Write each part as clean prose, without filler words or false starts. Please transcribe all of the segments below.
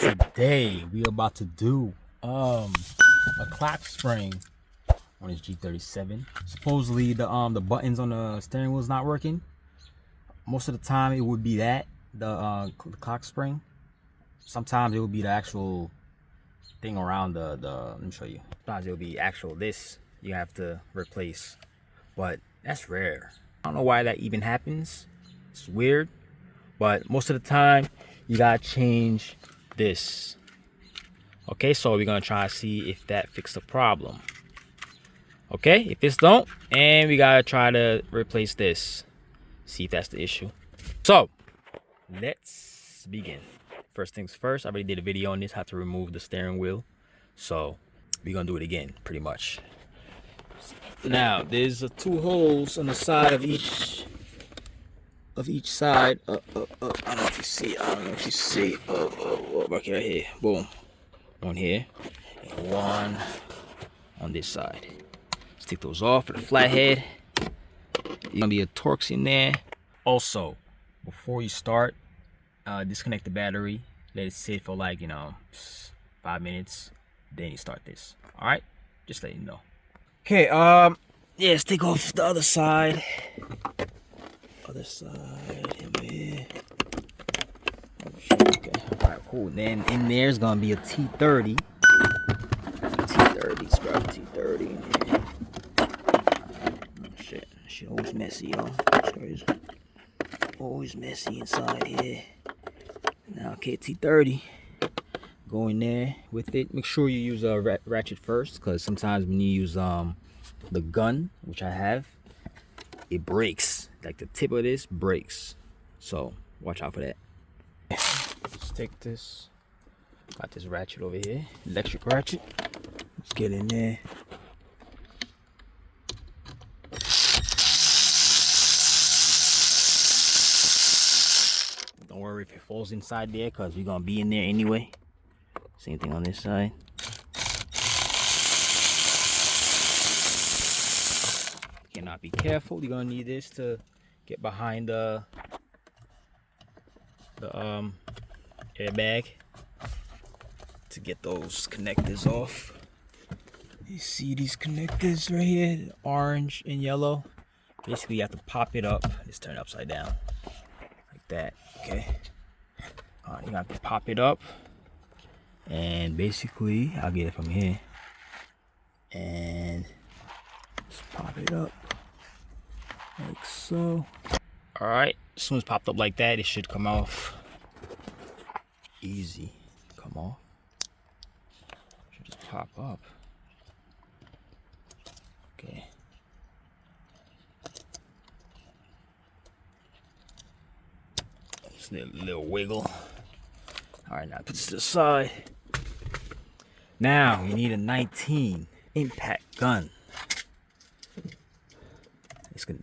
Today we are about to do a clock spring on this G37. Supposedly the buttons on the steering wheel is not working. Most of the time it would be that the clock spring. Sometimes it would be the actual thing around the let me show you. Sometimes it will be actual this you have to replace, but that's rare. I don't know why that even happens. It's weird, but most of the time you gotta change this. Okay, so we're gonna try to see if that fixed the problem. Okay, if this don't, and we gotta try to replace this, see if that's the issue. So let's begin. First things first, I already did a video on this, how to remove the steering wheel, so we're gonna do it again pretty much. Now there's two holes on the side of each side. I don't know if you see. Okay, right here. Boom. One here and one on this side. Let's take those off for the flathead. There's gonna be a Torx in there. Also, before you start, disconnect the battery. Let it sit for like 5 minutes. Then you start this. All right, just let you know. Okay. Yeah. Let's take off the other side. Other side here. Okay. All right. Cool. Then in there's gonna be a T30. Let's grab a T30 in here. Oh, shit. Shit always messy, y'all. Always messy inside here. Now, okay, T30. Go in there with it. Make sure you use a ratchet first, because sometimes when you use the gun, which I have, it breaks. Like the tip of this breaks. So watch out for that. Let's take this. Got this ratchet over here, electric ratchet. Let's get in there. Don't worry if it falls inside there, because we're gonna be in there anyway. Same thing on this side. Cannot be careful. You're gonna need this to get behind the airbag to get those connectors off. You see these connectors right here, orange and yellow. Basically, you have to pop it up. Just turn it upside down like that. Okay. You have to pop it up, and basically, I'll get it from here, and just pop it up like so. All right. As soon as it's popped up like that, it should come off. Easy. Come off. Should just pop up. Okay. Just a little wiggle. All right, now put this to the side. Now you need a 19 impact gun.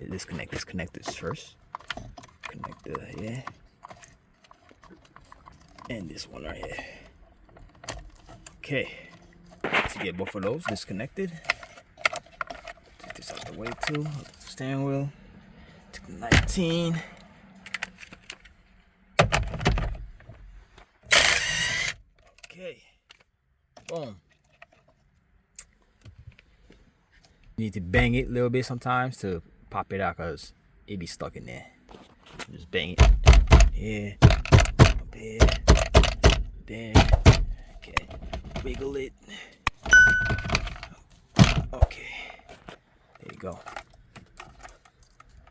Disconnect this first. Connect here. And this one right here. Okay. To get both of those disconnected. Take this out the way too. Steering wheel. Take the 19. Okay. Boom. You need to bang it a little bit sometimes to pop it out, because it be stuck in there. Just bang it. Here. Up here. There. Okay. Wiggle it. Okay. There you go.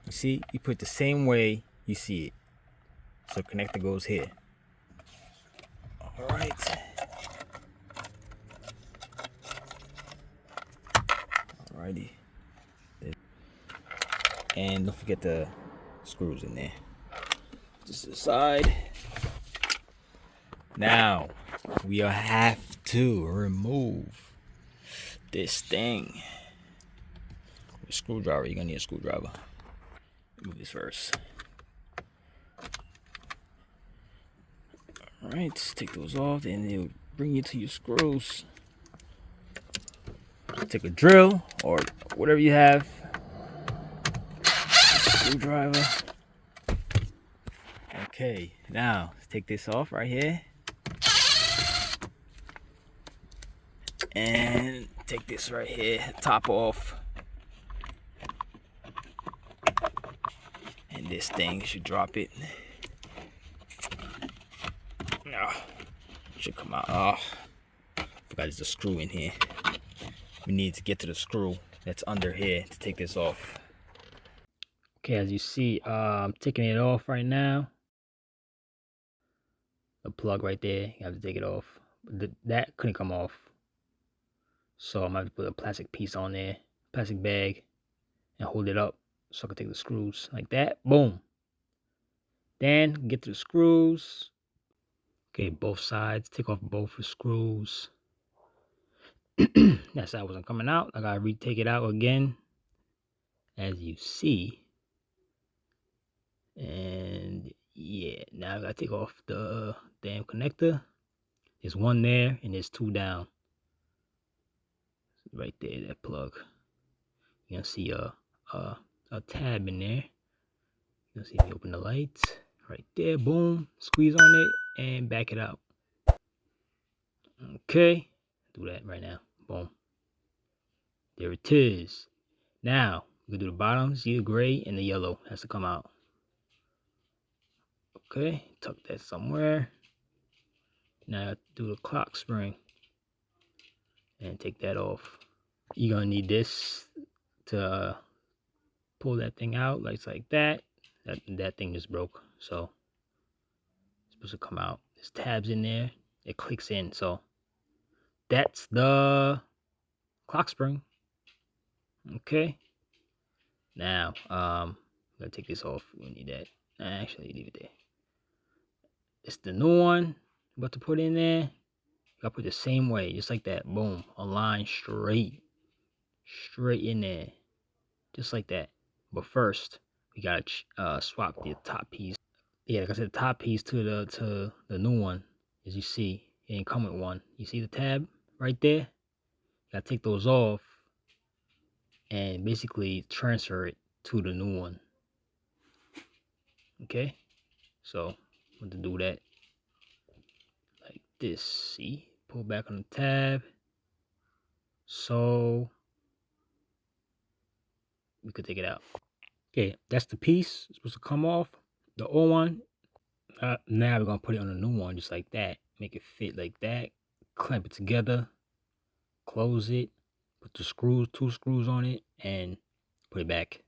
You see, you put it the same way you see it. So connector goes here. Alright. Alrighty. And don't forget the screws in there. Just to the side. Now we have to remove this thing. The screwdriver. You're gonna need a screwdriver. Move this first. Alright, take those off, and it'll bring you to your screws. Take a drill or whatever you have. Screwdriver. Okay, now take this off right here. And take this right here, top off. And this thing should drop it. No, should come out. Oh, forgot there's a screw in here. We need to get to the screw that's under here to take this off. Okay, as you see, I'm taking it off right now. The plug right there, you have to take it off. That couldn't come off. So I'm gonna have to put a plastic piece on there, plastic bag, and hold it up so I can take the screws like that. Boom. Then get to the screws. Okay, both sides. Take off both the screws. That side wasn't coming out. I gotta retake it out again, as you see. And yeah, now I gotta take off the damn connector. There's one there and there's two down. Right there, that plug. You're gonna see a tab in there. You'll see me open the lights. Right there, boom. Squeeze on it and back it out. Okay, do that right now. Boom. There it is. Now, we're gonna do the bottom. See the gray and the yellow has to come out. Okay, tuck that somewhere. Now, do the clock spring and take that off. You're gonna need this to pull that thing out, like that. That thing just broke, so it's supposed to come out. There's tabs in there. It clicks in, so that's the clock spring. Okay. Now, I'm gonna take this off. We need that. Actually, leave it there. It's the new one. I'm about to put in there. You gotta put it the same way, just like that. Boom. A line straight in there, just like that. But first, we gotta swap the top piece. Yeah, like I said, the top piece to the new one. As you see, it ain't come with one. You see the tab right there? You gotta take those off and basically transfer it to the new one. Okay, so I'm going to do that like this. See, pull back on the tab so we could take it out. Okay, that's the piece. It's supposed to come off the old one. Now we're gonna put it on the new one, just like that. Make it fit like that. Clamp it together. Close it. Put the screws, 2 screws on it, and put it back.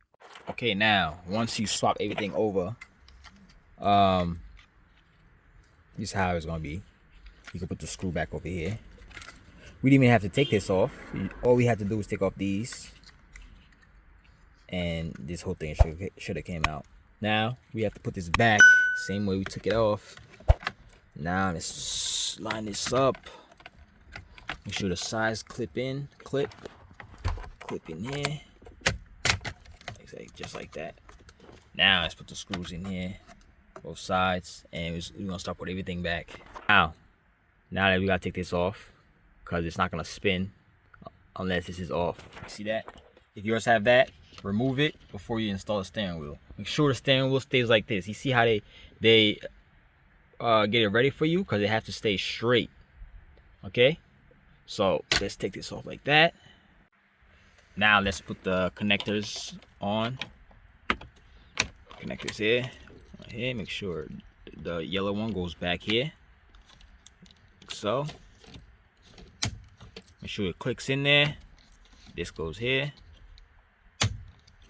Okay, now once you swap everything over, this is how it's gonna be. You can put the screw back over here. We didn't even have to take this off. All we had to do was take off these, and this whole thing should have came out. Now we have to put this back same way we took it off. Now let's line this up. Make sure the sides clip in here, just like that. Now let's put the screws in here, both sides, and we're gonna start putting everything back. Now that we gotta take this off, because it's not gonna spin unless this is off. See that? If yours have that, remove it before you install the steering wheel. Make sure the steering wheel stays like this. You see how they get it ready for you, because it has to stay straight. Okay, so let's take this off like that. Now let's put the connectors on. Connectors here, right here. Make sure the yellow one goes back here, like so. Make sure it clicks in there. This goes here.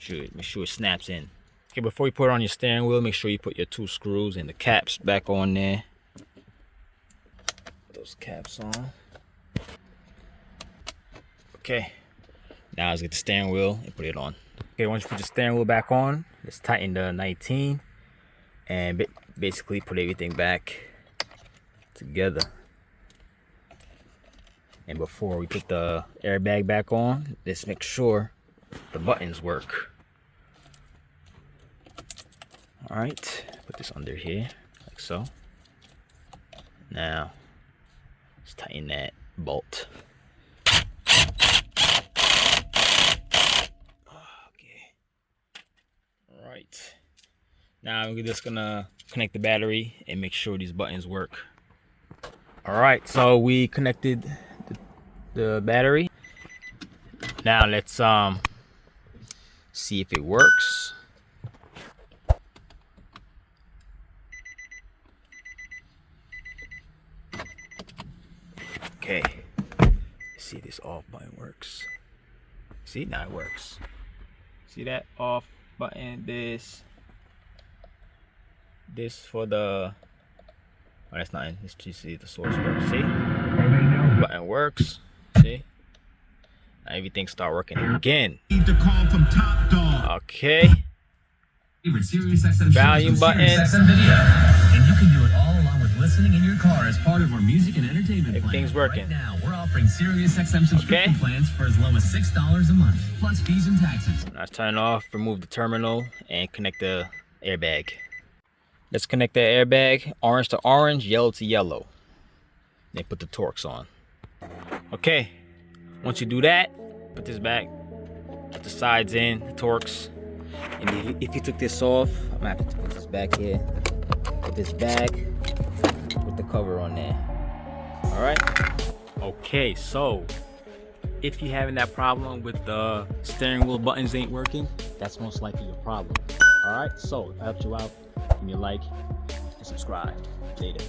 Make sure it snaps in. Okay, before you put it on your steering wheel, make sure you put your 2 screws and the caps back on there. Put those caps on. Okay, now let's get the steering wheel and put it on. Okay, once you put the steering wheel back on, let's tighten the 19 and basically put everything back together. And before we put the airbag back on, let's make sure the buttons work. All right, put this under here, like so. Now, let's tighten that bolt. Okay. All right. Now we're just gonna connect the battery and make sure these buttons work. All right, so we connected the battery. Now let's see if it works. Okay, let's see if this off button works. See, now it works. See that off button? This for the, oh, that's not in. Let's just see if the source works. See, button works. See, now everything start working again. Okay, volume button. And you can do it all along with listening in your car as part of our music and entertainment plan. Everything's working. Right now, we're offering SiriusXM subscription plans for as low as $6 a month, plus fees and taxes. Let's turn it off, remove the terminal, and connect the airbag. Let's connect the airbag, orange to orange, yellow to yellow. Then put the Torx on. Okay, once you do that, put this back, put the sides in, the Torx. And if you took this off, I'm gonna have to put this back here. Put this back, put the cover on there. All right. Okay, so if you're having that problem with the steering wheel buttons ain't working, that's most likely your problem. All right, so if I helped you out, give me a like and subscribe. Later.